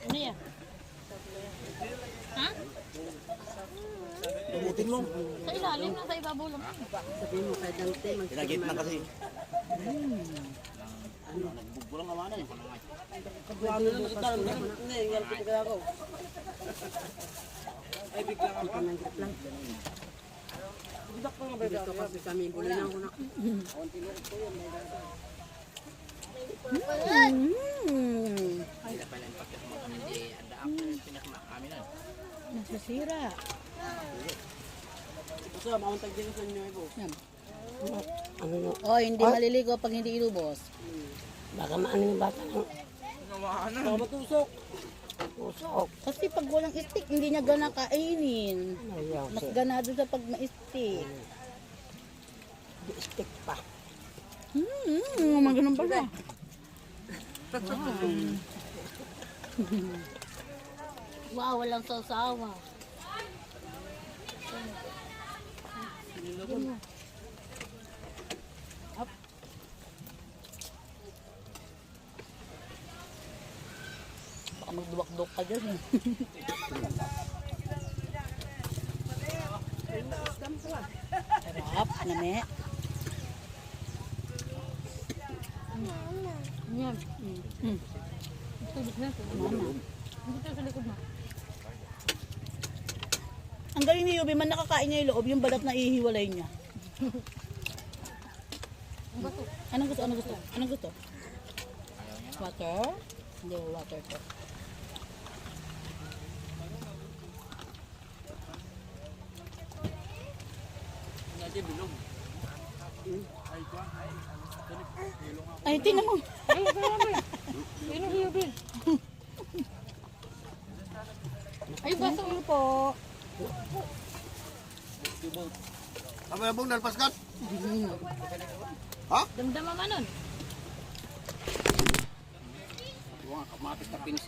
Ano yan? Ha? Ubutin mo. Sa ilalim na sa ibabaw lang. Sabihin mo kay Dante, Pinagit na kasi. Nagbubulang ka mana. Ano na nakitalam na? Hindi, yan ko tigala ko. Ay, bigla ka pa. Nanggit lang. Dito kasi kami, bulinan ko na. Sila pala yung pagkat mo kami di ada ako pinakamakami na. Nasasira. Gusto, mauntag din sa inyo, Ibo. Ano no? Oh, hindi maliligo pag hindi ilubos. Baka maano yung bata ng Baka matusok. usok. Kasi pag walang stick, hindi niya gana kainin. Ayaw Mas siya. ganado sa pag ma-stick. Stick pa. Maganon pa siya. Wow, walang sausawa. Up. Baka magduwak-duwak ka dyan eh. Sarap, nami. Yan. Ang galing ni Yubi, man nakakain niya yung loob, yung balat na ihiwalay niya. Anong gusto? Anong gusto? Anong gusto? Water? Hindi, water to. Ay, tingnan mo. Ay, baso mo po. Apa yang bung dan paskat? Damdam naman nun. Yung mga kamatis na pinis